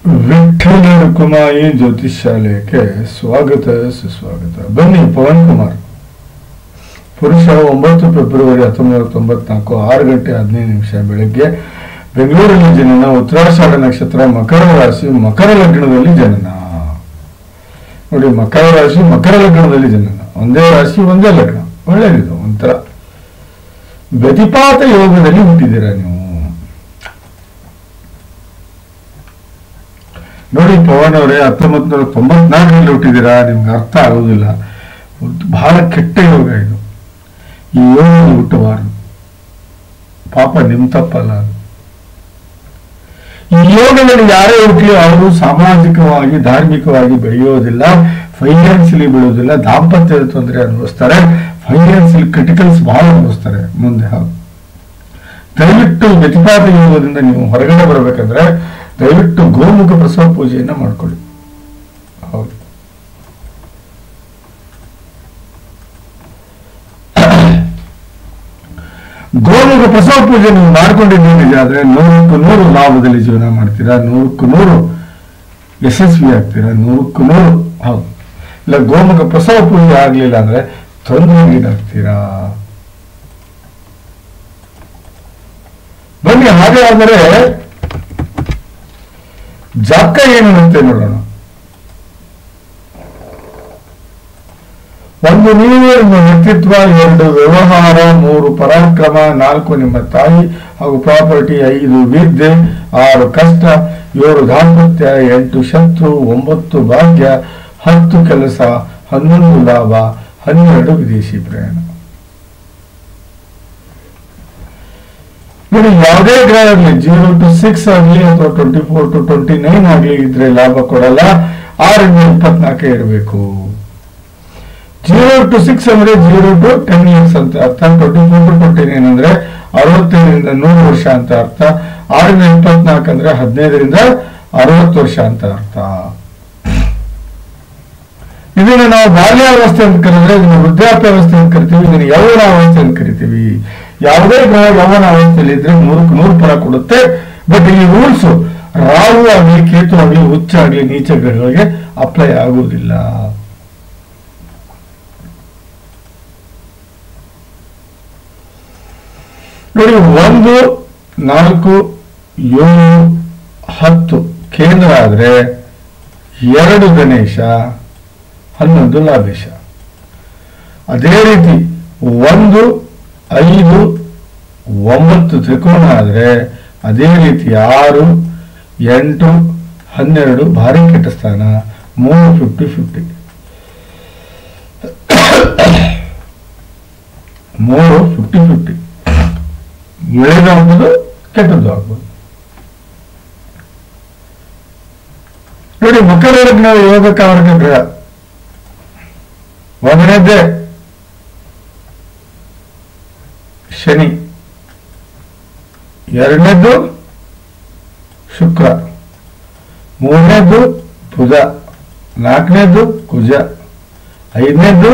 ವಿಠ್ಠಲ ರುಕುಮಾಯಿ ಜ್ಯೋತಿಷ್ ಶಾಲೆಗೆ ಸ್ವಾಗತ ಸುಸ್ವಾಗತ. ಬನ್ನಿ, ಪವನ್ ಕುಮಾರ್, ಪುರುಷ, 9 ಫೆಬ್ರವರಿ 1994, 6:15 ಬೆಳಗ್ಗೆ, ಬೆಂಗಳೂರಲ್ಲಿ ಜನನ, ಉತ್ತರಾಷಾಢ ನಕ್ಷತ್ರ, ಮಕರ ರಾಶಿ, ಮಕರ ಲಗ್ನದಲ್ಲಿ ಜನನ. ನೋಡಿ, ಮಕರ ರಾಶಿ ಮಕರ ಲಗ್ನದಲ್ಲಿ ಜನನ, ಒಂದೇ ರಾಶಿ ಒಂದೇ ಲಗ್ನ, ಒಳ್ಳೆಯದಿದೆ. ಒಂಥರ ವ್ಯತಿಪಾತ ಯೋಗದಲ್ಲಿ ಹುಟ್ಟಿದ್ದೀರಾ ನೀವು. ನೋಡಿ ಪವನ್ ಅವರೇ, 1994 ಹುಟ್ಟಿದ್ದೀರಾ, ನಿಮ್ಗೆ ಅರ್ಥ ಆಗೋದಿಲ್ಲ. ಬಹಳ ಕೆಟ್ಟ ಯೋಗ ಇದು. ಈ ಯೋಗ ಹುಟ್ಟಬಾರದು, ಪಾಪ ನಿಮ್ ತಪ್ಪಲ್ಲ. ಈ ಯೋಗದಲ್ಲಿ ಯಾರೇ ಹುಟ್ಟಲಿ ಅವರು ಸಾಮಾಜಿಕವಾಗಿ ಧಾರ್ಮಿಕವಾಗಿ ಬೆಳೆಯೋದಿಲ್ಲ, ಫೈನಾನ್ಷಿಯಲಿ ಬೆಳೆಯೋದಿಲ್ಲ, ದಾಂಪತ್ಯದ ತೊಂದರೆ ಅನುಭವಿಸ್ತಾರೆ, ಫೈನಾನ್ಷಿಯಲ್ ಕ್ರಿಟಿಕಲ್ಸ್ ಬಹಳ ಅನುಭವಿಸ್ತಾರೆ ಮುಂದೆ. ದಯವಿಟ್ಟು ವ್ಯತಿಪಾತ ಯೋಗದಿಂದ ನೀವು ಹೊರಗಡೆ ಬರಬೇಕಂದ್ರೆ ದಯವಿಟ್ಟು ಗೋಮುಖ ಪ್ರಸವ ಪೂಜೆಯನ್ನ ಮಾಡ್ಕೊಳ್ಳಿ. ಹೌದು, ಗೋಮುಖ ಪ್ರಸವ ಪೂಜೆ ನೀವು ಮಾಡ್ಕೊಂಡಿದ್ದೀರಿ ಆದ್ರೆ 100% ಲಾಭದಲ್ಲಿ ಜೀವನ ಮಾಡ್ತೀರಾ, 100% ಯಶಸ್ವಿ ಆಗ್ತೀರಾ, 100%. ಹೌದು, ಇಲ್ಲ ಗೋಮುಖ ಪ್ರಸವ ಪೂಜೆ ಆಗ್ಲಿಲ್ಲ ಅಂದ್ರೆ ತೊಂದರೆಗೀಡಾಗ್ತೀರಾ. ಬನ್ನಿ, ಹಾಗೆ ಆದರೆ ಜಾತಕ ಏನಿರುತ್ತೆ ನೋಡೋಣ. 1 ನೀವು, ನಿಮ್ಮ ವ್ಯಕ್ತಿತ್ವ, 2 ವ್ಯವಹಾರ, 3 ಪರಾಕ್ರಮ, 4 ನಿಮ್ಮ ತಾಯಿ ಹಾಗೂ ಪ್ರಾಪರ್ಟಿ, 5 ವಿದ್ಯೆ, 6 ಕಷ್ಟ, 7 ದಾಂಪತ್ಯ, 8 ಶತ್ರು, 9 ಭಾಗ್ಯ, 10 ಕೆಲಸ, 11 ಲಾಭ, 12 ವಿದೇಶಿ ಪ್ರಯಾಣ. ನೋಡಿ, ಯಾವುದೇ ಗ್ರಹ ಆಗಲಿ 0 to 6 ಆಗಲಿ ಅಥವಾ 24 to 29 ಆಗಲಿ ಇದ್ರೆ ಲಾಭ ಕೊಡಲ್ಲ. 6 ಇಂದ 24 ಇರಬೇಕು. 0 to 6 ಅಂದ್ರೆ 0 to 10 years ಅಂತ ಅರ್ಥ. 24 to 29 ಅಂದ್ರೆ 65ರಿಂದ 100 ವರ್ಷ ಅಂತ ಅರ್ಥ. 6 ಇಂದ 24 ಅಂದ್ರೆ 15ರಿಂದ 60 ವರ್ಷ ಅಂತ ಅರ್ಥ. ಇದನ್ನ ನಾವು ಬಾಲ್ಯಾವಸ್ಥೆ ಅಂತ ಕರೆದ್ರೆ, ಇದನ್ನ ವೃದ್ಧಾಪ್ಯಾವಸ್ಥೆ ಅಂತ ಕರಿತೀವಿ, ಇದನ್ನ ಯೌವನಾವಸ್ಥೆ ಅಂತ ಕರಿತೀವಿ. ಯಾವುದೇ ಗ್ರಹ ಯೌವನ ಅವಸ್ಥೆಯಲ್ಲಿ ಇದ್ರೆ 100ಕ್ಕೆ 100 ಫಲ ಕೊಡುತ್ತೆ. ಬಟ್ ಈ ರೂಲ್ಸ್ ರಾಹು ಆಗಲಿ, ಕೇತು ಆಗಲಿ, ಉಚ್ಚ ಆಗಲಿ, ನೀಚ ಗ್ರಹಗಳಿಗೆ ಅಪ್ಲೈ ಆಗುವುದಿಲ್ಲ. ನೋಡಿ, 1, 4, 7, 10 ಕೇಂದ್ರ ಆದ್ರೆ 2 ಗಣೇಶ, 11 ಲಾಭೇಶ. ಅದೇ ರೀತಿ 1, 5, 9 ತ್ರಿಕೋನ ಆದ್ರೆ ಅದೇ ರೀತಿ 6, 8, 12 ಭಾರಿ ಕೆಟ್ಟ ಸ್ಥಾನ, 3 50-50. 3 50-50. ಒಳ್ಳೆಯದು ಆಗ್ಬೋದು, ಕೆಟ್ಟದ್ದು ಆಗ್ಬೋದು. ನೋಡಿ, ಮಕರ ಲಗ್ನ ಯೋಗಕಾರಕ ಗ್ರಹ 1ನೇದ್ದೇ ಶನಿ, 2ನೇದ್ದು ಶುಕ್ರ, 3ನೇದ್ದು ಬುಧ, 4ನೇದ್ದು ಕುಜ, 5ನೇದ್ದು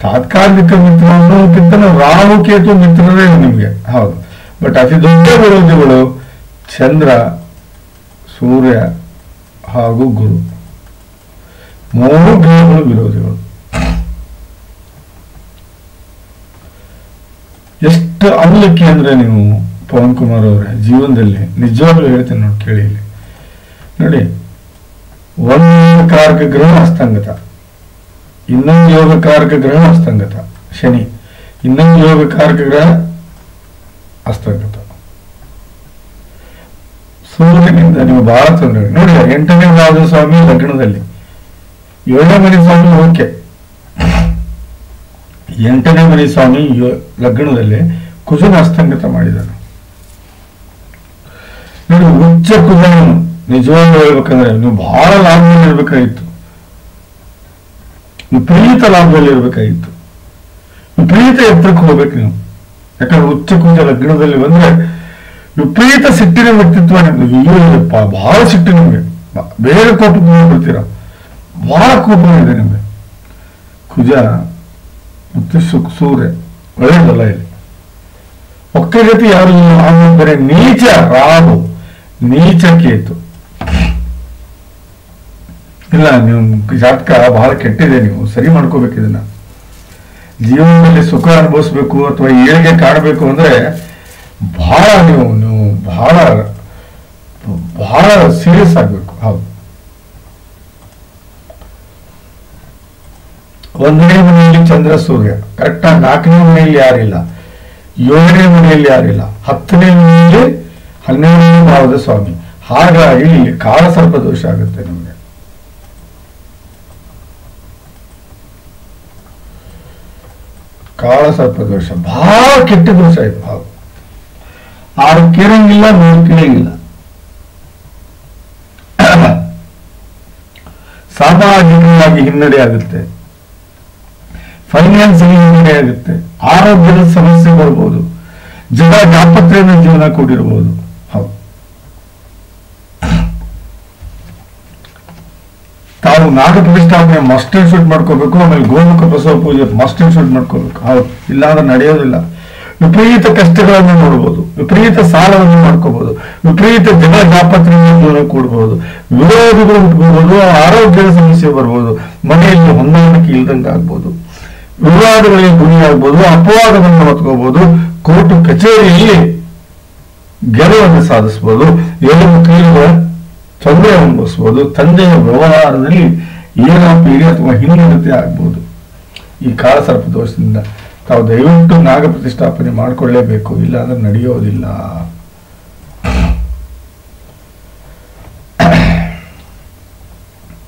ತಾತ್ಕಾಲಿಕ ಮಿತ್ರ ಅನ್ನೋದಕ್ಕಿಂತ ರಾಹು ಕೇತು ಮಿತ್ರರೇ ನಿಮಗೆ. ಹೌದು, ಬಟ್ ಅತಿ ದೊಡ್ಡ ವಿರೋಧಿಗಳು ಚಂದ್ರ, ಸೂರ್ಯ ಹಾಗೂ ಗುರು. 3 ಗ್ರಹಗಳು ವಿರೋಧಿಗಳು. ಎಷ್ಟು ಅನ್ಲಕ್ಕಿ ಅಂದ್ರೆ ನೀವು ಪವನ್ ಕುಮಾರ್ ಅವರೇ, ಜೀವನದಲ್ಲಿ ನಿಜವಾಗ್ಲೂ ಹೇಳ್ತೇನೆ ನೋಡಿ, ಕೇಳಿ ಇಲ್ಲಿ ನೋಡಿ. 1 ಕಾರಕ ಗ್ರಹ ಅಸ್ತಂಗತ, ಇನ್ನೊಂದು ಯೋಗಕಾರಕ ಗ್ರಹ ಅಸ್ತಂಗತ ಶನಿ, ಇನ್ನೊಂದು ಯೋಗಕಾರಕ ಗ್ರಹ ಅಸ್ತಂಗತ. ಸೂರ್ಯನಿಂದ ನೀವು ಬಹಳ ತೊಂದರೆ. ನೋಡಿ, 8ನೇ ಭಾವದ ಸ್ವಾಮಿ ಲಗ್ನದಲ್ಲಿ, 7ನೇ ಮನೆ ಸ್ವಾಮಿ ಓಕೆ, 8ನೇ ಮನೆ ಸ್ವಾಮಿ ಲಗ್ನದಲ್ಲಿ ಕುಜನ ಅಸ್ತಂಗತ ಮಾಡಿದನು. ನೋಡಿ, ಉಚ್ಚ ಕುಜನನ್ನು ನಿಜವಾಗ್ಲೂ ಹೇಳ್ಬೇಕಂದ್ರೆ ನೀವು ಬಹಳ ಲಾಭದಲ್ಲಿ ಇರ್ಬೇಕಾಗಿತ್ತು, ವಿಪರೀತ ಲಾಭದಲ್ಲಿ ಇರ್ಬೇಕಾಗಿತ್ತು, ವಿಪರೀತ ಎತ್ತರಕ್ಕೆ ಹೋಗ್ಬೇಕು ನೀವು. ಯಾಕಂದ್ರೆ ಉಚ್ಚ ಕುಜ ಲಗ್ನದಲ್ಲಿ ಬಂದ್ರೆ ವಿಪರೀತ ಸಿಟ್ಟಿನ ವ್ಯಕ್ತಿತ್ವ ನಿಮ್ಗೆ. ಅಯ್ಯೋಪ್ಪ, ಬಹಳ ಸಿಟ್ಟು ನಿಮ್ಗೆ, ಬೇರೆ ಕೋಪಕ್ಕೆ ಬಿಡ್ತೀರ, ಬಹಳ ಕೋಪ ಇದೆ ನಿಮ್ಗೆ. ಕುಜ ಮತ್ತು ಸೂರ್ಯ ಒಳ್ಳೆಯದಲ್ಲ ಇಲ್ಲಿ. ಒಕ್ಕಗತಿ ಯಾರು, ಬರೀ ನೀಚ ರಾಹು ನೀಚ ಕೇತು. ಇಲ್ಲ, ನೀವು ಜಾತಕ ಬಹಳ ಕೆಟ್ಟಿದೆ, ನೀವು ಸರಿ ಮಾಡ್ಕೋಬೇಕು ಇದನ್ನ. ಜೀವನದಲ್ಲಿ ಸುಖ ಅನುಭವಿಸ್ಬೇಕು ಅಥವಾ ಏಳಿಗೆ ಕಾಣಬೇಕು ಅಂದ್ರೆ ಬಹಳ ನೀವು ಬಹಳ ಬಹಳ ಸೀರಿಯಸ್ ಆಗ್ಬೇಕು. ಹೌದು. 1ನೇ ಮನೆಯಲ್ಲಿ ಚಂದ್ರ ಸೂರ್ಯ, ಕರೆಕ್ಟಾಗಿ 4ನೇ ಮನೆಯಲ್ಲಿ ಯಾರಿಲ್ಲ, 7ನೇ ಮನೆಯಲ್ಲಿ ಯಾರಿಲ್ಲ, 10ನೇ ಮನೆಯಲ್ಲಿ 12ನೇ ಭಾವದ ಸ್ವಾಮಿ. ಹಾಗಾಗಿ ಇಲ್ಲಿ ಕಾಲಸರ್ಪ ದೋಷ ಆಗುತ್ತೆ ನಮಗೆ. ಕಾಲಸರ್ಪ ದೋಷ ಬಹಳ ಕೆಟ್ಟ ದೋಷ ಇದು. ಹೌದು. 6 ಕೇಳಂಗಿಲ್ಲ, 3 ಕೇಳಂಗಿಲ್ಲ. ಸಾಮಾಜಿಕವಾಗಿ ಹಿನ್ನಡೆ ಆಗುತ್ತೆ, ಫೈನಾನ್ಸಿಯಲ್ ಹಿನ್ನಡೆ ಆಗುತ್ತೆ, ಆರೋಗ್ಯದ ಸಮಸ್ಯೆ ಬರ್ಬೋದು, ಜಗಳ ದಾಪತ್ರೆಯಿಂದ ಜೀವನ ಕೂಡಿರ್ಬೋದು. ಹೌದು. ತಾವು ನಾಗ ಪ್ರತಿಷ್ಠಾಪನೆ ಮಸ್ಟ್ ಅಂಡ್ ಶೂಟ್ ಮಾಡ್ಕೋಬೇಕು. ಆಮೇಲೆ ಗೋಮುಖ ಬಸವ ಪೂಜೆ ಮಸ್ಟ್ ಅಂಡ್ ಶೂಟ್ ಮಾಡ್ಕೋಬೇಕು. ಹೌದು. ಇಲ್ಲಾಂದ್ರೆ ನಡೆಯೋದಿಲ್ಲ. ವಿಪರೀತ ಕಷ್ಟಗಳನ್ನು ನೋಡ್ಬೋದು, ವಿಪರೀತ ಸಾಲವನ್ನು ಮಾಡ್ಕೋಬಹುದು, ವಿಪರೀತ ಜಗಳ ದಾಪತ್ರೆಯಿಂದ ಜೀವನ ಕೂಡಬಹುದು, ವಿರೋಧಿಗಳು ಹುಟ್ಕೋಬಹುದು, ಆರೋಗ್ಯದ ಸಮಸ್ಯೆ ಬರ್ಬೋದು, ಮನೆಯಲ್ಲಿ ಹೊಂದಾಣಿಕೆ ಇಲ್ದಂಗೆ ಆಗ್ಬೋದು, ವಿವಾದಗಳಿಗೆ ಗುರಿಯಾಗಬಹುದು, ಅಪವಾದವನ್ನು ಹೊತ್ಕೋಬಹುದು, ಕೋರ್ಟ್ ಕಚೇರಿಯಲ್ಲಿ ಗೆಲುವನ್ನು ಸಾಧಿಸಬಹುದು, ಎಲುಬು ಕೀಳುವ ತೊಂದರೆ ಅನುಭವಿಸಬಹುದು, ತಂದೆಯ ವ್ಯವಹಾರದಲ್ಲಿ ಏರಾಪೀಡಿ ಅಥವಾ ಹಿನ್ನಡತೆ ಆಗ್ಬಹುದು. ಈ ಕಾಲಸರ್ಪ ದೋಷದಿಂದ ತಾವು ದಯವಿಟ್ಟು ನಾಗ ಪ್ರತಿಷ್ಠಾಪನೆ ಮಾಡಿಕೊಳ್ಳೇಬೇಕು, ಇಲ್ಲ ಅಂದ್ರೆ ನಡೆಯೋದಿಲ್ಲ.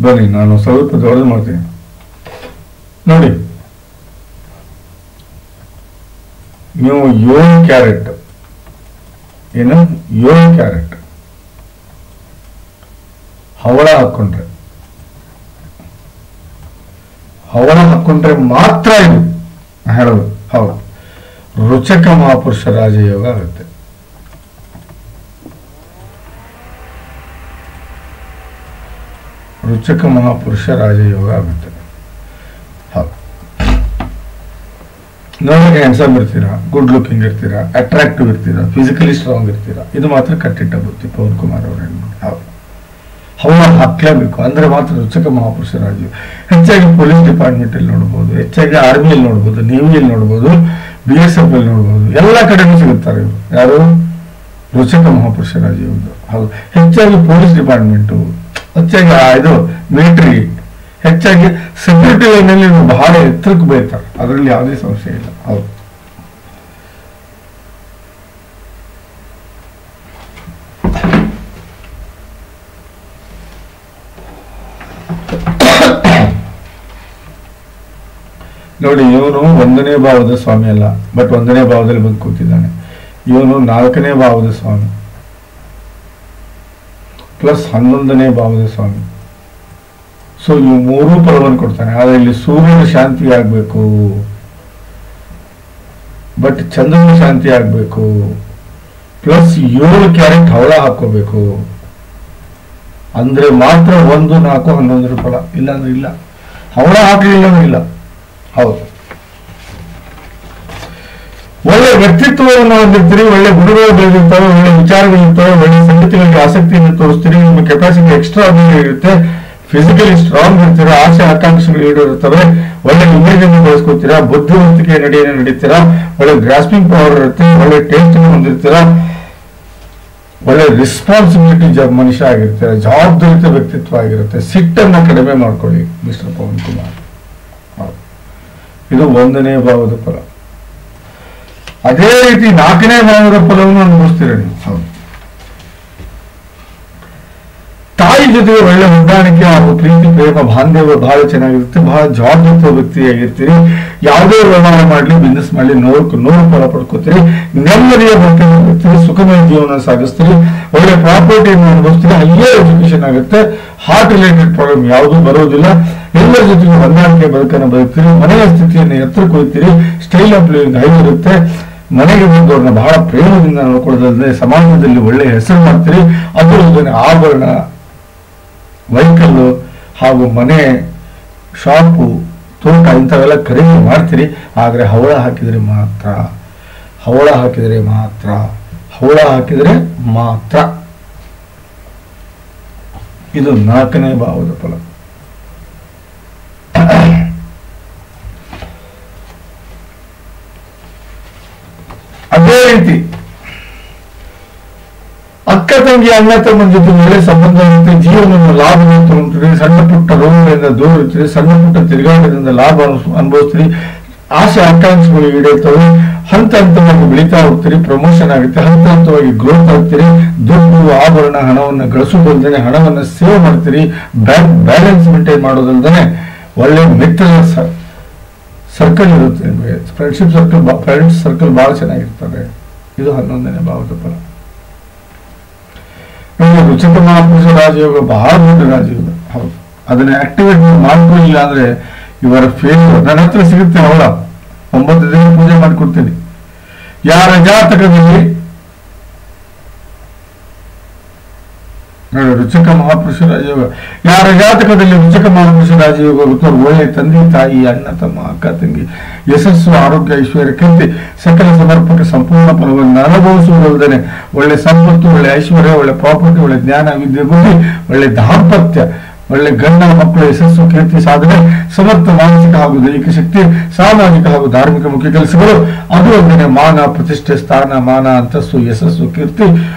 ಬನ್ನಿ, ನಾನು ಸ್ವಲ್ಪ ದೊಡ್ಡದು ಮಾಡ್ತೀನಿ ನೋಡಿ. ನೀವು 7 ಕ್ಯಾರೆಟ್ ಏನು 7 ಕ್ಯಾರೆಟ್ ಹವಳ ಹಾಕೊಂಡ್ರೆ ಮಾತ್ರ ಇದು ಹೇಳೋದು. ಹೌದು. ರುಚಕ ಮಹಾಪುರುಷ ರಾಜಯೋಗ ಆಗುತ್ತೆ. ರುಚಕ ಮಹಾಪುರುಷ ರಾಜಯೋಗ ಆಗುತ್ತೆ. ಹೌದು. ನೋಡೋಕೆ ಹ್ಯಾಂಡ್ಸಮ್ ಇರ್ತೀರಾ, ಗುಡ್ ಲುಕಿಂಗ್ ಇರ್ತೀರಾ, ಅಟ್ರಾಕ್ಟಿವ್ ಇರ್ತೀರಾ, ಫಿಸಿಕಲಿ ಸ್ಟ್ರಾಂಗ್ ಇರ್ತೀರಾ. ಇದು ಮಾತ್ರ ಕಟ್ಟಿಟ್ಟ ಬುತ್ತಿ ಪವನ್ ಕುಮಾರ್ ಅವರ. ಹೌದು. ಹವಳ ಹಾಕ್ಲೇಬೇಕು ಅಂದ್ರೆ ಮಾತ್ರ ರುಚಕ ಮಹಾಪುರುಷ ರಾಜಯೋಗ. ಹೆಚ್ಚಾಗಿ ಪೊಲೀಸ್ ಡಿಪಾರ್ಟ್ಮೆಂಟ್ ಅಲ್ಲಿ ನೋಡ್ಬೋದು, ಹೆಚ್ಚಾಗಿ ಆರ್ಮಿಯಲ್ಲಿ ನೋಡ್ಬೋದು, ನೇವಿಯಲ್ಲಿ ನೋಡ್ಬೋದು, BSF ಅಲ್ಲಿ ನೋಡ್ಬೋದು, ಎಲ್ಲ ಕಡೆನೂ ಸಿಗುತ್ತಾರೆ ಇವರು. ಯಾರು? ರುಚಕ ಮಹಾಪುರುಷ ರಾಜಯೋಗ. ಹೌದು. ಹೆಚ್ಚಾಗಿ ಪೊಲೀಸ್ ಡಿಪಾರ್ಟ್ಮೆಂಟು, ಹೆಚ್ಚಾಗಿ ಇದು ಮಿಲಿಟರಿ, ಹೆಚ್ಚಾಗಿ ಸೆಕ್ಯೂರಿಟಿ ಲೈನಲ್ಲಿ ಬಹಳ ಎತ್ತರಕ್ಕೆ ಬೈತಾರೆ, ಅದರಲ್ಲಿ ಯಾವುದೇ ಸಮಸ್ಯೆ ಇಲ್ಲ. ಹೌದು. ನೋಡಿ, ಇವನು 1ನೇ ಭಾವದ ಸ್ವಾಮಿ ಅಲ್ಲ, ಬಟ್ 1ನೇ ಭಾವದಲ್ಲಿ ಬಂದು ಕೂತಿದ್ದಾನೆ. ಇವನು 4ನೇ ಭಾವದ ಸ್ವಾಮಿ ಪ್ಲಸ್ 11ನೇ ಭಾವದ ಸ್ವಾಮಿ. ಸೊ ಇವು 3 ಫಲವನ್ನು ಕೊಡ್ತಾನೆ. ಆದ್ರೆ ಇಲ್ಲಿ ಸೂರ್ಯನ ಶಾಂತಿ ಆಗ್ಬೇಕು, ಬಟ್ ಚಂದ್ರನ ಶಾಂತಿ ಆಗ್ಬೇಕು, ಪ್ಲಸ್ 7 ಕ್ಯಾರೆಟ್ ಹವಳ ಹಾಕೋಬೇಕು ಅಂದ್ರೆ ಮಾತ್ರ 1, 4, 11 ಫಲ. ಇಲ್ಲಾಂದ್ರೆ ಇಲ್ಲ. ಹವಳ ಹಾಕಲಿಲ್ಲ ಅಂದ್ರೆ ಇಲ್ಲ. ಹೌದು. ಒಳ್ಳೆ ವ್ಯಕ್ತಿತ್ವವನ್ನು ಹೊಂದಿರ್ತೀರಿ, ಒಳ್ಳೆ ಗುಣಗಳು ಬೆಳೆದಿರ್ತವೆ, ಒಳ್ಳೆ ವಿಚಾರಗಳಿರ್ತವೆ, ಒಳ್ಳೆ ಸಂಗತಿಗಳಿಗೆ ಆಸಕ್ತಿಯನ್ನು ತೋರಿಸ್ತೀರಿ, ನಿಮ್ಮ ಕೆಪಾಸಿಟಿ ಎಕ್ಸ್ಟ್ರಾ ಇರುತ್ತೆ, ಫಿಸಿಕಲಿ ಸ್ಟ್ರಾಂಗ್ ಇರ್ತೀರಾ, ಆಸೆ ಆಕಾಂಕ್ಷೆಗಳು ಈಡೇರುತ್ತವೆ, ಒಳ್ಳೆ ಇಮೇಜ್ ಅನ್ನು ಬೆಳೆಸ್ಕೊತೀರಾ, ಬುದ್ಧಿವಂತಿಕೆ ನಡೆಯನ್ನು ನಡೀತೀರಾ, ಒಳ್ಳೆ ಗ್ರಾಸ್ಪಿಂಗ್ ಪವರ್ ಇರುತ್ತೆ, ಒಳ್ಳೆ ಟೇಸ್ಟ್ ಹೊಂದಿರ್ತೀರಾ, ಒಳ್ಳೆ ರೆಸ್ಪಾನ್ಸಿಬಿಲಿಟಿ ಮನುಷ್ಯ ಆಗಿರ್ತೀರಾ, ಜವಾಬ್ದಾರಿತ ವ್ಯಕ್ತಿತ್ವ ಆಗಿರುತ್ತೆ. ಸಿಟ್ಟನ್ನು ಕಡಿಮೆ ಮಾಡ್ಕೊಳ್ಳಿ ಮಿಸ್ಟರ್ ಪವನ್ ಕುಮಾರ್. ಇದು 1ನೇ ಭಾವದ ಫಲ. ಅದೇ ರೀತಿ 4ನೇ ಭಾವದ ಫಲವನ್ನು ಅನುಭವಿಸ್ತೀರ ನೀವು. ಹೌದು. ತಾಯಿ ಜೊತೆಗೆ ಒಳ್ಳೆ ಹೊಂದಾಣಿಕೆ ಹಾಗೂ ಪ್ರೀತಿ ಪ್ರೇಮ ಬಾಂಧವ್ಯ ಬಹಳ ಚೆನ್ನಾಗಿರುತ್ತೆ, ಬಹಳ ಜವಾಬ್ದಾರಿತ ವ್ಯಕ್ತಿಯಾಗಿರ್ತೀರಿ. ಯಾವುದೇ ವ್ಯವಹಾರ ಮಾಡಲಿ, ಬಿಸ್ನೆಸ್ ಮಾಡಲಿ, 100 ಫಲ ಪಡ್ಕೋತೀರಿ, ನೆಮ್ಮದಿಯ ಬದುಕಿರ್ತೀರಿ, ಸುಖಮಯ ಜೀವನ ಸಾಗಿಸ್ತೀರಿ, ಒಳ್ಳೆ ಪ್ರಾಪರ್ಟಿಯನ್ನು ಅನುಭವಿಸ್ತೀರಿ, ಹೈಯರ್ ಎಜುಕೇಶನ್ ಆಗುತ್ತೆ, ಹಾರ್ಟ್ ರಿಲೇಟೆಡ್ ಪ್ರಾಬ್ಲಮ್ ಯಾವುದೂ ಬರೋದಿಲ್ಲ, ಎಲ್ಲರ ಜೊತೆಗೆ ಹೊಂದಾಣಿಕೆ ಬದುಕನ್ನು ಬದುಕ್ತೀರಿ, ಮನೆಯ ಸ್ಥಿತಿಯನ್ನು ಎತ್ತರಕ್ಕೆ ಹೋಗ್ತೀರಿ, ಸ್ಟೈಲ್ ಆಫ್ ಲಿವಿಂಗ್ ಹೈ ಇರುತ್ತೆ, ಮನೆಗೆ ಬಂದವ್ರನ್ನ ಬಹಳ ಪ್ರೇಮದಿಂದ ನೋಡ್ಕೊಳ್ಳೋದಲ್ಲದೆ ಸಮಾಜದಲ್ಲಿ ಒಳ್ಳೆ ಹೆಸರು ಮಾಡ್ತೀರಿ. ಅದರ ಆಭರಣ, ವೆಹಿಕಲ್ಲು ಹಾಗೂ ಮನೆ, ಶಾಪು, ತೋಟ ಇಂಥವೆಲ್ಲ ಖರೀದಿ ಮಾಡ್ತೀರಿ. ಆದರೆ ಹವಳ ಹಾಕಿದರೆ ಮಾತ್ರ ಇದು 4ನೇ ಭಾವದ ಫಲ. ಅದೇ ರೀತಿ ಅಕ್ಕ ತಂಗಿ ಅಣ್ಣ ತಮ್ಮನ ಜೊತೆ ಒಳ್ಳೆ ಸಂಬಂಧ ಇರುತ್ತೆ, ಜೀವನವನ್ನು ಲಾಭದಿಂದ ಉಂಟು, ಸಣ್ಣ ಪುಟ್ಟ ರೋಗಗಳಿಂದ ದೂರ ಇರ್ತೀರಿ, ಸಣ್ಣ ಪುಟ್ಟ ತಿರುಗಾಟದಿಂದ ಲಾಭ ಅನುಭವಿಸ್ತೀರಿ, ಆಸೆ ಆಕಾಂಕ್ಷೆಗಳು ಈಡೇರ್ತವೆ, ಹಂತ ಹಂತವಾಗಿ ಬೆಳೀತಾ ಹೋಗ್ತೀರಿ, ಪ್ರಮೋಷನ್ ಆಗುತ್ತೆ, ಹಂತ ಹಂತವಾಗಿ ಗ್ರೋತ್ ಆಗ್ತೀರಿ, ದುಡ್ಡು ಆಭರಣ ಹಣವನ್ನು ಗಳಿಸೋದಲ್ದೇ ಹಣವನ್ನು ಸೇವ್ ಮಾಡ್ತೀರಿ, ಬ್ಯಾಲೆನ್ಸ್ ಮೇಂಟೈನ್ ಮಾಡೋದಲ್ದೇ ಒಳ್ಳೆ ಮಿತ್ರರ ಸರ್ಕಲ್ ಇರುತ್ತೆ ನಿಮಗೆ, ಫ್ರೆಂಡ್ಸ್ ಸರ್ಕಲ್ ಬಹಳ ಚೆನ್ನಾಗಿರ್ತಾರೆ. ಇದು 11ನೇ ಭಾವದ ಫಲ. ರುಚಕ ಮಹಾಪುರುಷ ರಾಜಯೋಗ ಬಹಳ ದೊಡ್ಡ ರಾಜಯೋಗ. ಹೌದು, ಅದನ್ನ ಆಕ್ಟಿವೇಟ್ ಮಾಡ್ಕೊಳ್ಳಿಲ್ಲ ಅಂದ್ರೆ ಇವರ ಫೇಲ್ಯೂರ್. ನನ್ನ ಹತ್ರ ಸಿಗುತ್ತೆ, ಅವಳ 9 ದಿನ ಪೂಜೆ ಮಾಡಿಕೊಡ್ತೀನಿ. ಯಾರ ಜಾತಕದಲ್ಲಿ ನೋಡಿ ರುಚಕ ಮಹಾಪುರುಷ ರಾಜಯೋಗ, ಯಾರ ಜಾತಕದಲ್ಲಿ ರುಚಕ ಮಹಾಪುರುಷ ರಾಜಯೋಗ ಗೊತ್ತವ್ರು ಒಳ್ಳೆ ತಂದೆ ತಾಯಿ ಅಣ್ಣ ತಮ್ಮ ಅಕ್ಕ ತಂಗಿ ಯಶಸ್ಸು ಆರೋಗ್ಯ ಐಶ್ವರ್ಯಕ್ಕಿಂತ ಸಕಲ ಸಮರ್ಪಕ ಸಂಪೂರ್ಣ ಫಲವನ್ನು ಅನುಭವಿಸುವುದಲ್ಲದೆ ಒಳ್ಳೆ ಸಂಪತ್ತು, ಒಳ್ಳೆ ಐಶ್ವರ್ಯ, ಒಳ್ಳೆ ಪ್ರಾಪರ್ಟಿ, ಒಳ್ಳೆ ಜ್ಞಾನ ವಿದ್ಯೆ ಬುದ್ಧಿ, ಒಳ್ಳೆ ದಾಂಪತ್ಯ, ಒಳ್ಳೆ ಗಂಡ ಮಕ್ಕಳ ಯಶಸ್ಸು ಕೀರ್ತಿ ಸಾಧನೆ, ಸಮರ್ಥ ಮಾನಸಿಕ ಹಾಗೂ ದೈಹಿಕ ಶಕ್ತಿ, ಸಾಮಾಜಿಕ ಹಾಗೂ ಧಾರ್ಮಿಕ ಮುಖ್ಯ ಕೆಲಸಗಳು, ಅದು ಒಂದನೇ ಮಾನ ಪ್ರತಿಷ್ಠೆ, ಸ್ಥಾನ ಮಾನ ಅಂತಸ್ತು ಯಶಸ್ಸು ಕೀರ್ತಿ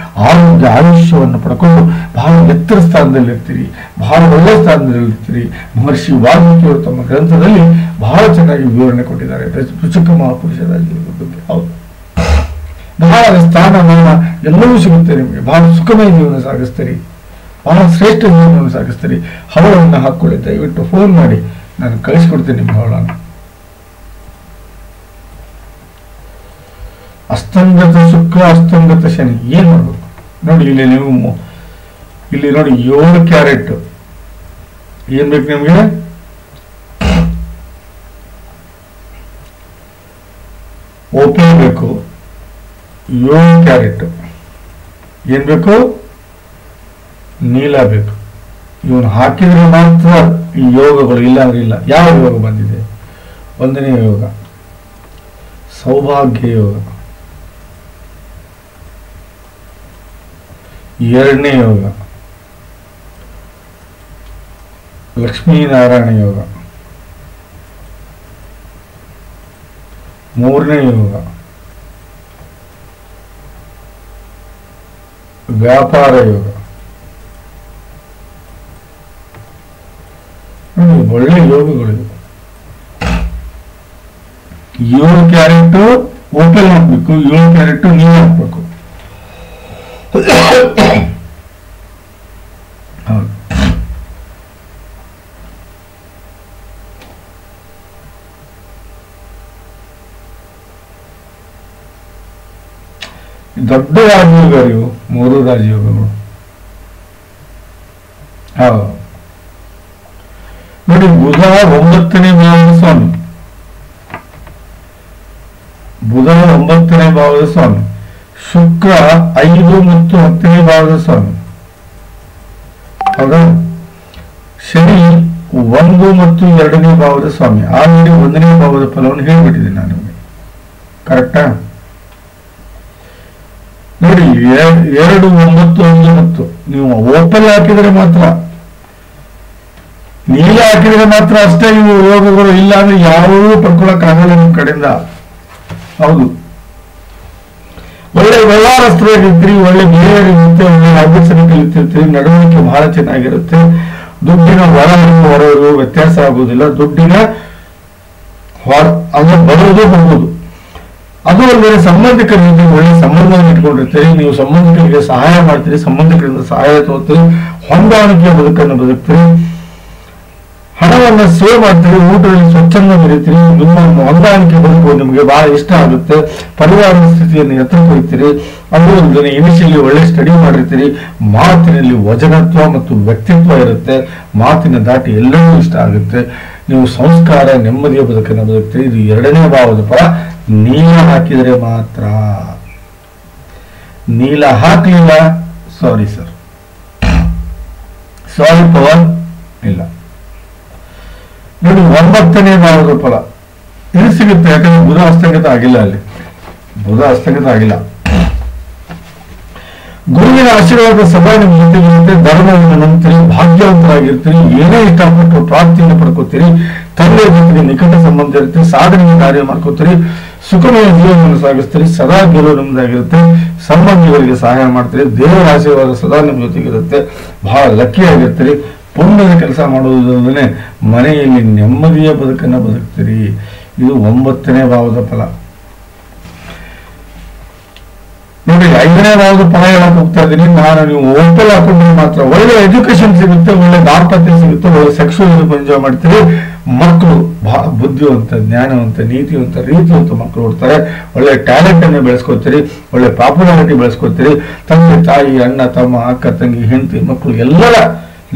ಆರೋಗ್ಯ ಆಯುಷ್ಯವನ್ನು ಪಡ್ಕೊಂಡು ಬಹಳ ಎತ್ತರ ಸ್ಥಾನದಲ್ಲಿರ್ತೀರಿ, ಬಹಳ ಒಳ್ಳೆಯ ಸ್ಥಾನದಲ್ಲಿರ್ತೀರಿ. ಮಹರ್ಷಿ ವಾಲ್ಮೀಕಿಯವರು ತಮ್ಮ ಗ್ರಂಥದಲ್ಲಿ ಬಹಳ ಚೆನ್ನಾಗಿ ವಿವರಣೆ ಕೊಟ್ಟಿದ್ದಾರೆ ರುಚಕ ಮಹಾಪುರುಷ ರಾಜಯೋಗದ ಬಗ್ಗೆ. ಹೌದು, ಬಹಳ ಸ್ಥಾನ ಮಾನ ಎಲ್ಲವೂ ಸಿಗುತ್ತೆ ನಿಮಗೆ, ಬಹಳ ಸುಖಮಯ ಜೀವನ ಸಾಗಿಸ್ತೀರಿ, ಬಹಳ ಶ್ರೇಷ್ಠ ಜೀವನವನ್ನು ಸಾಗಿಸ್ತೀರಿ. ಹವಳವನ್ನು ಹಾಕೊಳ್ಳಿ, ದಯವಿಟ್ಟು ಫೋನ್ ಮಾಡಿ, ನಾನು ಕಳಿಸ್ಕೊಡ್ತೀನಿ ನಿಮ್ಮ ಹವಳನ್ನು. ಅಸ್ತಂಗತ ಶುಕ್ರ, ಅಸ್ತಂಗತ ಶನಿ, ಏನ್ ಮಾಡ್ಬೇಕು ನೋಡಿ. ಇಲ್ಲಿ ನೋಡಿ 7 ಕ್ಯಾರೆಟ್ ಏನ್ ಬೇಕು ನಿಮ್ಗೆ? ಓಪನ್ ಬೇಕು, 7 ಕ್ಯಾರೆಟ್ ಏನ್ ಬೇಕು? ನೀಲ ಬೇಕು. ಇವನು ಹಾಕಿದ್ರೆ ಮಾತ್ರ ಈ ಯೋಗಗಳು, ಇಲ್ಲ ಅಂದ್ರೆ ಇಲ್ಲ. ಯಾವ ಯೋಗ ಬಂದಿದೆ? 1ನೇ ಯೋಗ ಸೌಭಾಗ್ಯ ಯೋಗ, 2ನೇ ಯೋಗ ಲಕ್ಷ್ಮೀನಾರಾಯಣ ಯೋಗ, 3ನೇ ಯೋಗ ವ್ಯಾಪಾರ ಯೋಗ. ಒಳ್ಳೆ ಯೋಗಗಳು. 7 ಕ್ಯಾರೆಟ್ ಓಪನ್ ಹಾಕ್ಬೇಕು, 7 ಕ್ಯಾರೆಟ್ ನೀರು ಹಾಕ್ಬೇಕು. ದೊಡ್ಡ ರಾಜಯೋಗ ಇವು 3 ರಾಜಯೋಗಗಳು. ಹೌದು ನೋಡಿ, ಬುಧ 9ನೇ ಭಾವದ ಸ್ವಾಮಿ, ಬುಧ 9ನೇ ಭಾವದ ಸ್ವಾಮಿ, ಶುಕ್ರ 5 ಮತ್ತು 10ನೇ ಭಾವದ ಸ್ವಾಮಿ. ಹೌದಾ? ಶನಿ 1 ಮತ್ತು 2ನೇ ಭಾವದ ಸ್ವಾಮಿ. ಆಲ್ರೆಡಿ 1ನೇ ಭಾವದ ಫಲವನ್ನು ಹೇಳಿಬಿಟ್ಟಿದ್ದೀನಿ ನಾನು ನಿಮಗೆ, ಕರೆಕ್ಟಾ? ನೋಡಿ 2, 9, 9 ನೀವು ಓಪನ್ ಹಾಕಿದರೆ ಮಾತ್ರ, ನೀಲ ಹಾಕಿದರೆ ಮಾತ್ರ ಅಷ್ಟೇ ಇವು ಯೋಗಗಳು, ಇಲ್ಲ ಅಂದ್ರೆ ಯಾವುದೂ ಪಡ್ಕೊಳಕ್ಕಾಗಲ್ಲ ನಿಮ್ಮ ಕಡೆಯಿಂದ. ಹೌದು, ಒಳ್ಳೆ ವ್ಯವಹಾರಸ್ಥರಾಗಿರ್ತೀರಿ, ಒಳ್ಳೆ ಬೇರೆಯವರಿರುತ್ತೆ, ಒಳ್ಳೆ ಅಭ್ಯಾಸನ ಕಲಿತಿರ್ತೀರಿ, ನಡವಳಿಕೆ ಬಹಳ ಚೆನ್ನಾಗಿರುತ್ತೆ. ದುಡ್ಡಿನ ಹೊರವರು ವ್ಯತ್ಯಾಸ ಆಗುವುದಿಲ್ಲ, ದುಡ್ಡಿನ ಅಂದ್ರೆ ಬರೋದು ಹೋಗುವುದು. ಅದು ಅಲ್ಲದೆ ಸಂಬಂಧಿಕರ ಜೊತೆ ಒಳ್ಳೆ ಸಂಬಂಧವನ್ನು ಇಟ್ಕೊಂಡಿರ್ತೀರಿ, ನೀವು ಸಂಬಂಧಿಕರಿಗೆ ಸಹಾಯ ಮಾಡ್ತೀರಿ, ಸಂಬಂಧಿಕರಿಂದ ಸಹಾಯ ತಗೋತೀರಿ, ಹೊಂದಾಣಿಕೆಯ ಬದುಕನ್ನು ಬದುಕ್ತೀರಿ, ಹಣವನ್ನು ಸೇವ್ ಮಾಡ್ತೀರಿ, ಊಟದಲ್ಲಿ ಸ್ವಚ್ಛಂದ ಮೆರೀತೀರಿ, ನಿಮ್ಮ ಹೊಂದಾಣಿಕೆ ಬದುಕು ನಿಮಗೆ ಬಹಳ ಇಷ್ಟ ಆಗುತ್ತೆ. ಪರಿವಾರದ ಸ್ಥಿತಿಯನ್ನು ಎತ್ತರಿಕೊಳ್ತೀರಿ. ಅದು ಅಲ್ಲದೆ ಇನಿಷಿಯಲಿ ಒಳ್ಳೆ ಸ್ಟಡಿ ಮಾಡಿರ್ತೀರಿ, ಮಾತಿನಲ್ಲಿ ವಚನತ್ವ ಮತ್ತು ವ್ಯಕ್ತಿತ್ವ ಇರುತ್ತೆ, ಮಾತಿನ ದಾಟಿ ಎಲ್ಲವೂ ಇಷ್ಟ ಆಗುತ್ತೆ. ನೀವು ಸಂಸ್ಕಾರ ನೆಮ್ಮದಿಯ ಬದುಕನ್ನು ಬದುಕ್ತೀರಿ. ಇದು 2ನೇ ಭಾವದ ಫಲ. ನೀಲ ಹಾಕಿದರೆ ಮಾತ್ರ, ನೀಲ ಹಾಕಲಿಲ್ಲ ಸಾರಿ ಸರ್, ಸಾರಿ ಪವನ್ ಇಲ್ಲ. ನೋಡಿ 9ನೇ ಭಾವದ ಫಲ ಇದು ಸಿಗುತ್ತೆ, ಯಾಕಂದ್ರೆ ಬುಧ ಹಸ್ತಂಗತ ಆಗಿಲ್ಲ, ಅಲ್ಲಿ ಬುಧ ಹಸ್ತಂಗತ ಆಗಿಲ್ಲ. ಗುರುವಿನ ಲಕ್ಷ್ಮೀನ ಆಶೀರ್ವಾದ ಸದಾ ನಿಮ್ಮ ಜೊತೆಗಿರುತ್ತೆ. ಧರ್ಮವನ್ನು ನಂಬ್ತೀರಿ, ಭಾಗ್ಯವಂತರಾಗಿರ್ತೀರಿ, ಏನೇ ಇಷ್ಟಪಟ್ಟು ಪ್ರಾರ್ಥನೆಯನ್ನು ಪಡ್ಕೋತೀರಿ, ತಂದೆ ಜೊತೆಗೆ ನಿಕಟ ಸಂಬಂಧ ಇರ್ತೀರಿ, ಸಾಧನೆಗೆ ಕಾರ್ಯ ಮಾಡ್ಕೋತೀರಿ, ಸುಖಮಯ ಜೀವನವನ್ನು ಸಾಗಿಸ್ತೀರಿ, ಸದಾ ಗೆಲುವು ನಿಮ್ದಾಗಿರುತ್ತೆ, ಸಂಬಂಧಿಗಳಿಗೆ ಸಹಾಯ ಮಾಡ್ತೀರಿ, ದೇವರ ಆಶೀರ್ವಾದ ಸದಾ ನಿಮ್ಮ ಜೊತೆಗಿರುತ್ತೆ, ಬಹಳ ಲಕ್ಕಿ ಆಗಿರ್ತೀರಿ, ಪುಣ್ಯದ ಕೆಲಸ ಮಾಡುವುದಲ್ಲದೆ ಮನೆಯಲ್ಲಿ ನೆಮ್ಮದಿಯ ಬದುಕನ್ನು ಬದುಕ್ತೀರಿ. ಇದು 9ನೇ ಭಾವದ ಫಲ. ನೋಡಿ, 5ನೇ ಭಾವದ ಫಲ ಹೇಳಕ್ ಹೋಗ್ತಾ ಇದ್ದೀನಿ ನಾನು. ನೀವು ಓಪಲ್ ಹಾಕೊಂಡ್ರೆ ಮಾತ್ರ ಒಳ್ಳೆ ಎಜುಕೇಶನ್ ಸಿಗುತ್ತೆ, ಒಳ್ಳೆ ದಾಂಪತ್ಯ ಸಿಗುತ್ತೆ, ಒಳ್ಳೆ ಸೆಕ್ಸುವಲ್ ಎಂಜಾಯ್ ಮಾಡ್ತೀರಿ. ಮಕ್ಕಳು ಬಹಳ ಬುದ್ಧಿವಂತ, ಜ್ಞಾನವಂತ, ನೀತಿವಂತ, ರೀತಿವಂತ ಮಕ್ಕಳು ಹುಡ್ತಾರೆ. ಒಳ್ಳೆ ಟ್ಯಾಲೆಂಟ್ ಅನ್ನು ಬೆಳೆಸ್ಕೊತೀರಿ, ಒಳ್ಳೆ ಪಾಪ್ಯುಲಾರಿಟಿ ಬೆಳೆಸ್ಕೊತೀರಿ. ತಂದೆ ತಾಯಿ, ಅಣ್ಣ ತಮ್ಮ, ಅಕ್ಕ ತಂಗಿ, ಹೆಂಡತಿ, ಮಕ್ಕಳು ಎಲ್ಲರ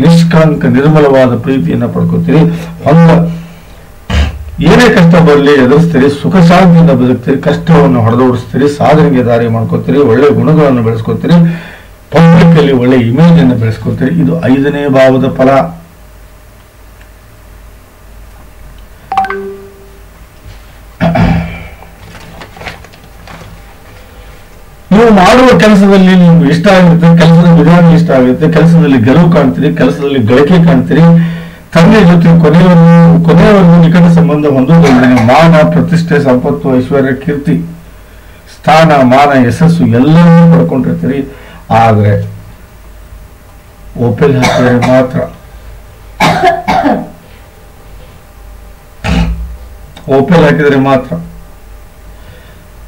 ನಿಷ್ಕಳಂಕ ನಿರ್ಮಲವಾದ ಪ್ರೀತಿಯನ್ನು ಪಡ್ಕೋತೀರಿ. ಏನೇ ಕಷ್ಟ ಬರಲಿ ಎದುರಿಸ್ತೀರಿ, ಸುಖ ಶಾಂತಿಯಿಂದ ಬದುಕ್ತೀರಿ, ಕಷ್ಟವನ್ನು ಹೊಡೆದೋಡಿಸ್ತೀರಿ, ಸಾಧನೆಗೆ ದಾರಿ ಮಾಡ್ಕೋತೀರಿ, ಒಳ್ಳೆ ಗುಣಗಳನ್ನು ಬೆಳೆಸ್ಕೋತೀರಿ, ಪಬ್ಲಿಕ್ ಅಲ್ಲಿ ಒಳ್ಳೆ ಇಮೇಜ್ ಅನ್ನು ಬೆಳೆಸ್ಕೋತೀರಿ. ಇದು 5ನೇ ಭಾವದ ಫಲ. ನೀವು ಮಾಡುವ ಕೆಲಸದಲ್ಲಿ ನಿಮ್ಗೆ ಇಷ್ಟ ಆಗುತ್ತೆ, ಕೆಲಸದ ವಿಧಾನ ಇಷ್ಟ ಆಗುತ್ತೆ, ಕೆಲಸದಲ್ಲಿ ಗೆಲುವು ಕಾಣ್ತೀರಿ, ಕೆಲಸದಲ್ಲಿ ಗಳಿಕೆ ಕಾಣ್ತೀರಿ, ತಂದೆ ಜೊತೆ ಕೊನೆಯವರೆಗೂ ನಿಕಟ ಸಂಬಂಧ ಹೊಂದುವುದರಿಂದ ಮಾನ, ಪ್ರತಿಷ್ಠೆ, ಸಂಪತ್ತು, ಐಶ್ವರ್ಯ, ಕೀರ್ತಿ, ಸ್ಥಾನ, ಮಾನ, ಯಶಸ್ಸು ಎಲ್ಲವನ್ನೂ ಪಡ್ಕೊಂಡಿರ್ತೀರಿ. ಆದ್ರೆ ಓಪೆಲ್ ಹಾಕಿದರೆ ಮಾತ್ರ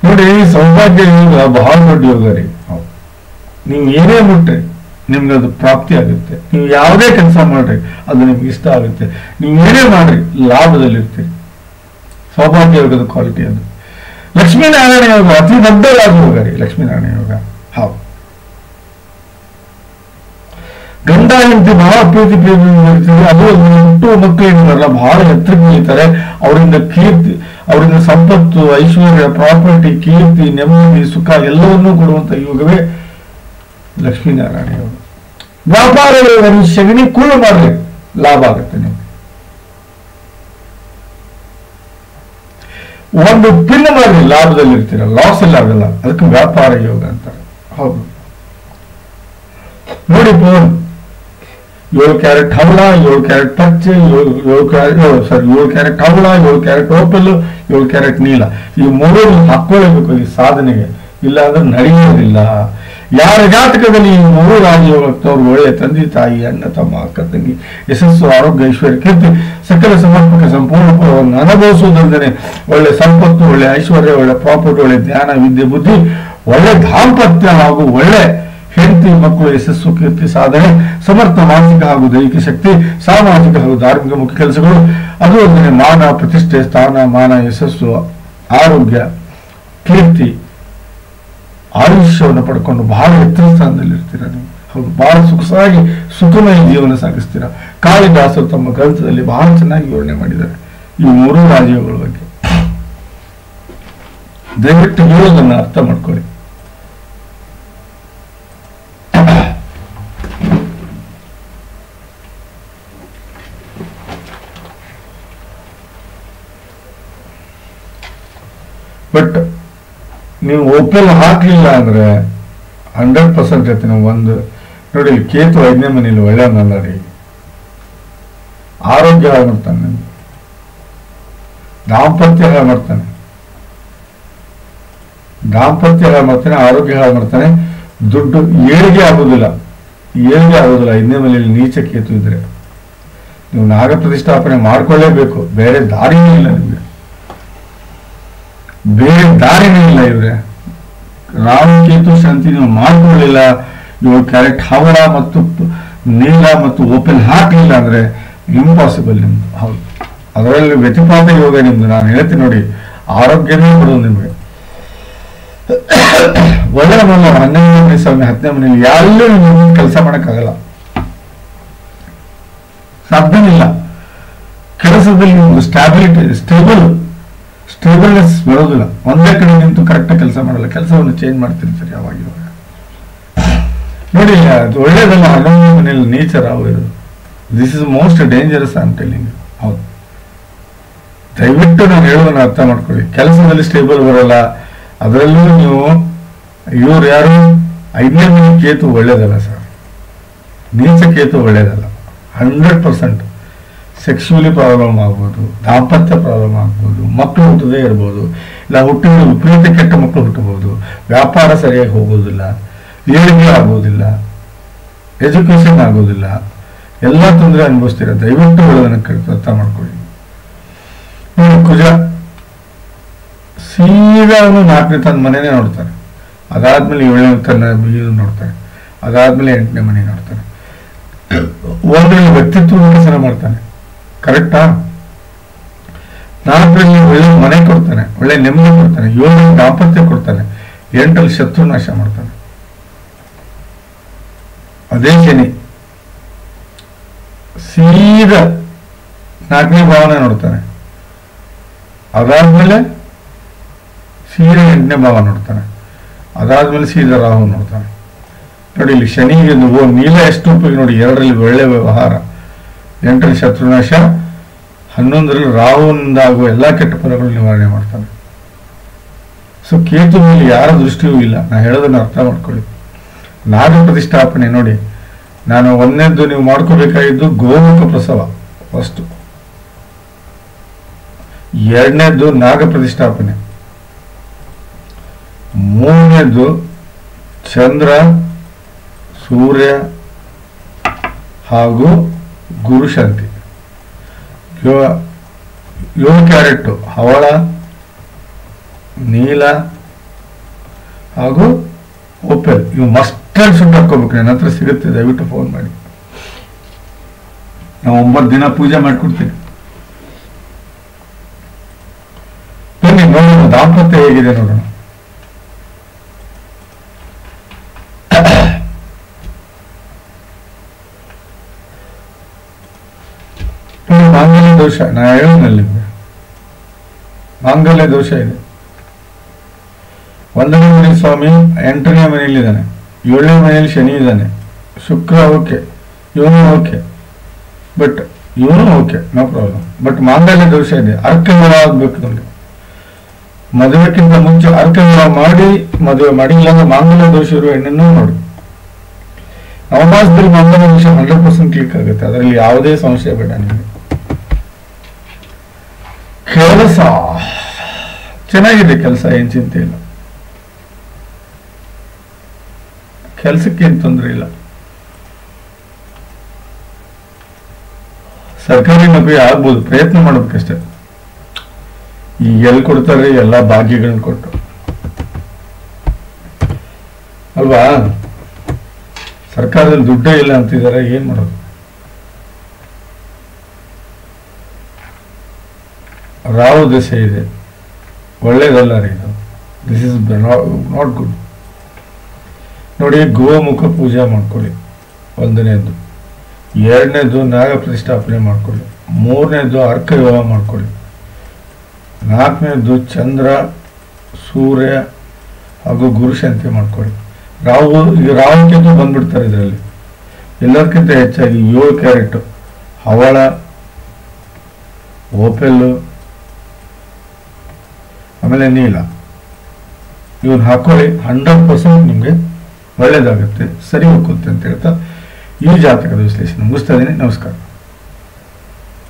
ನೋಡಿ, ಸೌಭಾಗ್ಯ ಯೋಗ ಬಹಳ ದೊಡ್ಡ ಯೋಗ ರೀ. ನೀವು ಏನೇ ಮುಟ್ರಿ ನಿಮ್ಗೆ ಅದು ಪ್ರಾಪ್ತಿ ಆಗುತ್ತೆ. ನೀವು ಯಾವುದೇ ಕೆಲಸ ಮಾಡ್ರಿ ಅದು ನಿಮ್ಗೆ ಇಷ್ಟ ಆಗುತ್ತೆ. ನೀವು ಏನೇ ಮಾಡ್ರಿ ಲಾಭದಲ್ಲಿರ್ತೀರಿ. ಸೌಭಾಗ್ಯ ಯೋಗದ ಕ್ವಾಲಿಟಿ ಅದು. ಲಕ್ಷ್ಮೀನಾರಾಯಣ ಯೋಗ ಅತಿ ದೊಡ್ಡ ಲಾಭ ಯೋಗ ರೀ. ಲಕ್ಷ್ಮೀನಾರಾಯಣ ಯೋಗ ಹೌದು. ಗಂಡ ಹೆಂಡತಿ ಬಹಳ ಪ್ರೀತಿ ಇರ್ತೀವಿ. ಅದು ಹುಟ್ಟು ಮಕ್ಕಳೇನಿರಲ್ಲ ಬಹಳ ಎತ್ತರಕ್ಕೆ ಬೆಳೀತಾರೆ. ಅವರಿಂದ ಕೀರ್ತಿ, ಅವರಿಂದ ಸಂಪತ್ತು, ಐಶ್ವರ್ಯ, ಪ್ರಾಪರ್ಟಿ, ಕೀರ್ತಿ, ನೆಮ್ಮದಿ, ಸುಖ ಎಲ್ಲವನ್ನೂ ಕೊಡುವಂತ ಯೋಗವೇ ಲಕ್ಷ್ಮೀನಾರಾಯಣ ಯೋಗ. ವ್ಯಾಪಾರ ಯೋಗ, ನೀವು ಸಗಣಿ ಕೂಳು ಮಾಡ್ರಿ ಲಾಭ ಆಗುತ್ತೆ. ನಿಮ್ಗೆ ಒಂದು ಪಿನ್ ಮಾಡ್ರಿ ಲಾಭದಲ್ಲಿ ಇರ್ತೀರ, ಲಾಸ್ ಎಲ್ಲ ಆಗಲ್ಲ. ಅದಕ್ಕೆ ವ್ಯಾಪಾರ ಯೋಗ ಅಂತಾರೆ. ಹೌದು ನೋಡಿ, 7 ಕ್ಯಾರೆಟ್ ಹವಳ, 7 ಕ್ಯಾರೆಟ್ ಪಚ್ಚೆ, 7 ಕ್ಯಾರೆಟ್ ಹವಳ, 7 ಕ್ಯಾರೆಟ್ ಓಪಲ್, 7 ಕ್ಯಾರೆಟ್ ನೀಲ, ಈ 3 ಹಾಕೊಳ್ಳೇಬೇಕು ಈ ಸಾಧನೆಗೆ. ಇಲ್ಲ ಅಂದ್ರೆ ನಡೆಯೋದಿಲ್ಲ. ಯಾರ ಜಾತಕದಲ್ಲಿ ಈ 3 ರಾಜಯೋಗಕ್ತವ್ರು ಒಳ್ಳೆ ತಂದೆ ತಾಯಿ, ಅಣ್ಣ ತಮ್ಮ, ಅಕ್ಕ ತಂಗಿ, ಯಶಸ್ಸು, ಆರೋಗ್ಯ, ಐಶ್ವರ್ಯ, ಕೀರ್ತಿ, ಸಕಲ ಸಮರ್ಪಕ ಸಂಪೂರ್ಣ ಫಲವನ್ನು ಅನುಭವಿಸುವುದಂದರೆ ಒಳ್ಳೆ ಸಂಪತ್ತು, ಒಳ್ಳೆ ಐಶ್ವರ್ಯ, ಒಳ್ಳೆ ಪ್ರಾಪರ್ಟಿ, ಒಳ್ಳೆ ಜ್ಞಾನ, ವಿದ್ಯೆ, ಬುದ್ಧಿ, ಒಳ್ಳೆ ದಾಂಪತ್ಯ ಹಾಗೂ ಒಳ್ಳೆ ಹೆಂಡತಿ ಮಕ್ಕಳು, ಯಶಸ್ಸು, ಕೀರ್ತಿ, ಸಾಧನೆ, ಸಮರ್ಥ ಮಾನಸಿಕ ಹಾಗೂ ದೈಹಿಕ ಶಕ್ತಿ, ಸಾಮಾಜಿಕ ಹಾಗೂ ಧಾರ್ಮಿಕ ಮುಖ್ಯ ಕೆಲಸಗಳು, ಅದು ಅಂದರೆ ಮಾನ, ಪ್ರತಿಷ್ಠೆ, ಸ್ಥಾನ, ಮಾನ, ಯಶಸ್ಸು, ಆರೋಗ್ಯ, ಕೀರ್ತಿ, ಆಯುಷ್ಯವನ್ನು ಪಡ್ಕೊಂಡು ಬಹಳ ಎತ್ತರ ಸ್ಥಾನದಲ್ಲಿ ಇರ್ತೀರ ನೀವು. ಹೌದು, ಬಹಳ ಸುಖವಾಗಿ ಸುಖಮಯ ಜೀವನ ಸಾಗಿಸ್ತೀರ. ಕಾಳಿದಾಸರು ತಮ್ಮ ಗ್ರಂಥದಲ್ಲಿ ಬಹಳ ಚೆನ್ನಾಗಿ ವಿವರಣೆ ಮಾಡಿದ್ದಾರೆ ಈ 3 ರಾಜಯೋಗಗಳ ಬಗ್ಗೆ. ದಯವಿಟ್ಟು ಹೇಳೋದನ್ನ ಅರ್ಥ ಮಾಡ್ಕೊಳ್ಳಿ. ಬಟ್ ನೀವು ಓಪೆಲ್ ಹಾಕ್ಲಿಲ್ಲ ಅಂದ್ರೆ 100% ಹೇಳ್ತೀನಿ. ಒಂದು ನೋಡಿ, ಕೇತು 5ನೇ ಮನೆಯಲ್ಲಿ ಒಳ್ಳೆಯವನಲ್ಲ ರೀ. ಆರೋಗ್ಯ ಹಾಳು ಮಾಡ್ತಾನೆ, ದಾಂಪತ್ಯ ಹಾಳು ಮಾಡ್ತಾನೆ, ಆರೋಗ್ಯ ಹಾಳು ಮಾಡ್ತಾನೆ, ದುಡ್ಡು ಏಳಿಗೆ ಆಗುದಿಲ್ಲ. 5ನೇ ಮನೆಯಲ್ಲಿ ನೀಚ ಕೇತು ಇದ್ರೆ ನೀವು ನಾಗ ಪ್ರತಿಷ್ಠಾಪನೆ ಮಾಡ್ಕೊಳ್ಳೇಬೇಕು. ಬೇರೆ ದಾರಿನೇ ಇಲ್ಲ ನಿಮ್ಗೆ, ಇವ್ರೆ. ರಾಮಕೇತು ಶಾಂತಿ ನೀವು ಮಾಡ್ಕೊಳ್ಳಿಲ್ಲ, 7 ಕ್ಯಾರೆಟ್ ಹವಳ ಮತ್ತು ನೀಲ ಮತ್ತು ಓಪೆಲ್ ಹಾಕಲಿಲ್ಲ ಅಂದ್ರೆ ಇಂಪಾಸಿಬಲ್ ನಿಮ್ದು. ಹೌದು, ಅದರಲ್ಲಿ ವ್ಯತಿಪಾತ ಯೋಗ ನಿಮ್ದು. ನಾನು ಹೇಳ್ತೀನಿ ನೋಡಿ, ಆರೋಗ್ಯನೇ ಬರೋದು ನಿಮ್ಗೆ. ಒಳ್ಳೆ ಮನೆ 11ನೇ ಮನೆ, 10ನೇ ಮನೆಯಲ್ಲಿ ಎಲ್ಲೂ ನಿಮ್ಗೆ ಕೆಲಸ ಮಾಡಕ್ಕಾಗಲ್ಲ, ಸಾಧ್ಯನಿಲ್ಲ. ಕೆಲಸದಲ್ಲಿ ನಿಮ್ದು ಸ್ಟೇಬಲ್ನೆಸ್ ಬರೋದಿಲ್ಲ. ಒಂದೇ ಕಡೆ ನಿಂತು ಕರೆಕ್ಟಾಗಿ ಕೆಲಸ ಮಾಡಲ್ಲ, ಕೆಲಸವನ್ನು ಚೇಂಜ್ ಮಾಡ್ತಿರ್ತಾರೆ ಯಾವಾಗ. ನೋಡಿ, ಅದು ಒಳ್ಳೇದಲ್ಲ. 11ನೇ ಮನೆಯಲ್ಲಿ ನೇಚರ್ ಇರೋದು. This is most dangerous I am telling. ಹೌದು, ದಯವಿಟ್ಟು ನಾನು ಹೇಳೋದನ್ನ ಅರ್ಥ ಮಾಡ್ಕೊಳ್ಳಿ. ಕೆಲಸದಲ್ಲಿ ಸ್ಟೇಬಲ್ ಬರೋಲ್ಲ. ಅದರಲ್ಲೂ ನೀವು ಇವ್ರು ಯಾರು 5ನೇ ಮನೆ ಕೇತು ಒಳ್ಳೇದಲ್ಲ ಸರ್, ನೀಚ ಕೇತು ಒಳ್ಳೇದಲ್ಲ. 100% ಸೆಕ್ಸುವಲಿ ಪ್ರಾಬ್ಲಮ್ ಆಗ್ಬೋದು, ದಾಂಪತ್ಯ ಪ್ರಾಬ್ಲಮ್ ಆಗ್ಬೋದು, ಮಕ್ಕಳು ಹುಟ್ಟದೇ ಇರ್ಬೋದು, ಇಲ್ಲ ಹುಟ್ಟಿದ ವಿಪರೀತ ಕೆಟ್ಟ ಮಕ್ಕಳು ಹುಟ್ಟಬಹುದು, ವ್ಯಾಪಾರ ಸರಿಯಾಗಿ ಹೋಗೋದಿಲ್ಲ, ಏಳಿಗೆ ಆಗೋದಿಲ್ಲ, ಎಜುಕೇಶನ್ ಆಗೋದಿಲ್ಲ, ಎಲ್ಲ ತೊಂದರೆ ಅನುಭವಿಸ್ತೀರ. ದಯವಿಟ್ಟು ಒಳ್ಳೆದನ್ನು ಅರ್ಥ ಮಾಡ್ಕೊಳ್ಳಿ. ಕುಜ ಸೀದಾ ಅವನು 4ನೇ ತನ್ನ ಮನೆನೇ ನೋಡ್ತಾನೆ, ಅದಾದ್ಮೇಲೆ 7ನೇ ತನ್ನ ಇದು ನೋಡ್ತಾನೆ, ಅದಾದ್ಮೇಲೆ 8ನೇ ಮನೆ ನೋಡ್ತಾನೆ. ಒಂದರಲ್ಲಿ ವ್ಯಕ್ತಿತ್ವ ವಿಕಸನ ಮಾಡ್ತಾನೆ, ಕರೆಕ್ಟಾ? 4ರಲ್ಲಿ ಒಳ್ಳೆ ಮನೆ ಕೊಡ್ತಾನೆ, ಒಳ್ಳೆ ನೆಮ್ಮದಿ ಕೊಡ್ತಾನೆ, 7ರಲ್ಲಿ ದಾಂಪತ್ಯ ಕೊಡ್ತಾನೆ, 8ರಲ್ಲಿ ಶತ್ರು ನಾಶ ಮಾಡ್ತಾನೆ. ಅದೇ ಶನಿ ಸೀದಾ 4ನೇ ಭಾವನೆ ನೋಡ್ತಾನೆ, ಅದಾದ್ಮೇಲೆ ಸೀದಾ 8ನೇ ಭಾವ ನೋಡ್ತಾನೆ, ಅದಾದ್ಮೇಲೆ ಸೀದಾ ರಾಹು ನೋಡ್ತಾನೆ. ನೋಡಿ ಇಲ್ಲಿ ಶನಿಗೆ ನೀಲ ಎಷ್ಟು ಉಪಯೋಗ ನೋಡಿ. 2ರಲ್ಲಿ ಒಳ್ಳೆ ವ್ಯವಹಾರ, 8ರಲ್ಲಿ ಶತ್ರುನಾಶ, 11ರಲ್ಲಿ ರಾಹುವಿನಿಂದ ಆಗುವ ಎಲ್ಲಾ ಕೆಟ್ಟ ಫಲಗಳು ನಿವಾರಣೆ ಮಾಡ್ತಾನೆ. ಸೊ ಕೇತು ಮೇಲೆ ಯಾರ ದೃಷ್ಟಿಯೂ ಇಲ್ಲ. ನಾ ಹೇಳೋದನ್ನ ಅರ್ಥ ಮಾಡ್ಕೊಳ್ಳಿ. ನಾಗ ಪ್ರತಿಷ್ಠಾಪನೆ ನೋಡಿ, ನಾನು 1ನೇದ್ದು ನೀವು ಮಾಡ್ಕೋಬೇಕಾಗಿದ್ದು ಗೋಮುಖ ಪ್ರಸವ ಫಸ್ಟ್, 2ನೇದ್ದು ನಾಗ ಪ್ರತಿಷ್ಠಾಪನೆ, 3ನೇದ್ದು ಚಂದ್ರ, ಸೂರ್ಯ ಹಾಗೂ ಗುರು ಶಾಂತಿ. 7 ಕ್ಯಾರೆಟ್ ಹವಳ, ನೀಲ ಹಾಗೂ ಓಪೆಲ್, ಇವು ಮಸ್ಟ್ ಆ್ಯಂಡ್ ಶುಡ್ ಹಾಕೋಬೇಕು. ನನ್ನ ಹತ್ರ ಸಿಗುತ್ತೆ, ದಯವಿಟ್ಟು ಫೋನ್ ಮಾಡಿ. ನಾವು 9 ದಿನ ಪೂಜೆ ಮಾಡ್ಕೊಡ್ತೀವಿ. ಬನ್ನಿ ನೋಡೋಣ ದಾಂಪತ್ಯ ಹೇಗಿದೆ ನೋಡೋಣ. ಮಾಂಗಲ್ಯ ದೋಷ ನಾ ಹೇಳಿದ್ನಲ್ಲಿ, ಮಾಂಗಲ್ಯ ದೋಷ ಇದೆ. 1ನೇ ಮನೆ ಸ್ವಾಮಿ 8ನೇ ಮನೆಯಲ್ಲಿದ್ದಾನೆ, 7ನೇ ಮನೆಯಲ್ಲಿ ಶನಿ ಇದ್ದಾನೆ, ಶುಕ್ರ ಓಕೆ, ಇವನು ಓಕೆ, ಬಟ್ ಇವನು ಓಕೆ, ನೋ ಪ್ರಾಬ್ಲಮ್. ಬಟ್ ಮಾಂಗಲ್ಯ ದೋಷ ಇದೆ. ಅರ್ಕವಿವಾಹ ಆಗ್ಬೇಕು ನಮಗೆ. ಮದುವೆಕ್ಕಿಂತ ಮುಂಚೆ ಅರ್ಕವಿವಾಹ ಮಾಡಿ ಮದುವೆ ಮಾಡಿ, ಇಲ್ಲಾಂದ್ರೆ ಮಾಂಗಲ್ಯ ದೋಷ ಇರುವ ಹೆಣ್ಣನ್ನು ನೋಡಿ. ನವಮಾಸದಲ್ಲಿ ಮಾಂಗಲ್ಯ ದೋಷ 100% ಕ್ಲಿಕ್ ಆಗುತ್ತೆ, ಅದರಲ್ಲಿ ಯಾವುದೇ ಸಂಶಯ ಬೇಡ ನಿಮಗೆ. ಕೆಲಸ ಚೆನ್ನಾಗಿದೆ, ಕೆಲಸ ಏನ್ ಚಿಂತೆ ಇಲ್ಲ, ಕೆಲಸಕ್ಕೇನು ತೊಂದರೆ ಇಲ್ಲ. ಸರ್ಕಾರಿ ನೌಕರಿ ಆಗ್ಬೋದು, ಪ್ರಯತ್ನ ಮಾಡ್ಬೇಕಷ್ಟೆ. ಈಗ ಎಲ್ಲಿ ಕೊಡ್ತಾರೆ ಎಲ್ಲ ಭಾಗ್ಯಗಳನ್ನ ಕೊಟ್ಟು ಅಲ್ವಾ? ಸರ್ಕಾರದಲ್ಲಿ ದುಡ್ಡೇ ಇಲ್ಲ ಅಂತಿದ್ದಾರೆ, ಏನ್ ಮಾಡೋದು? ರಾಹು ದಶೆ ಇದೆ, ಒಳ್ಳೇದಲ್ಲ ರೀ ಇದು. This is not good. ನೋಡಿ, ಗೋಮುಖ ಪೂಜೆ ಮಾಡ್ಕೊಳ್ಳಿ 1ನೇದ್ದು, 2ನೇದ್ದು ನಾಗ ಪ್ರತಿಷ್ಠಾಪನೆ ಮಾಡ್ಕೊಳ್ಳಿ, 3ನೇದ್ದು ಅರ್ಕ ವಿವಾಹ ಮಾಡ್ಕೊಳ್ಳಿ, 4ನೇದ್ದು ಚಂದ್ರ, ಸೂರ್ಯ ಹಾಗೂ ಗುರು ಶಾಂತಿ ಮಾಡ್ಕೊಳ್ಳಿ. ಈಗ ರಾಹುಕೇತು ಬಂದ್ಬಿಡ್ತಾರೆ ಇದರಲ್ಲಿ. ಎಲ್ಲರಿಗಿಂತ ಹೆಚ್ಚಾಗಿ 7 ಕ್ಯಾರೆಟ್ ಹವಳ, ಓಪೆಲ್ಲು, ಆಮೇಲೆ ನೀಲ, ಇವನ್ ಹಾಕೊಳ್ಳಿ. 100% ನಿಮಗೆ ಒಳ್ಳೇದಾಗುತ್ತೆ, ಸರಿ ಹೋಗುತ್ತೆ ಅಂತ ಹೇಳ್ತಾ ಈ ಜಾತಕದ ವಿಶ್ಲೇಷಣೆ ಮುಗಿಸ್ತಾ ಇದ್ದೀನಿ. ನಮಸ್ಕಾರ.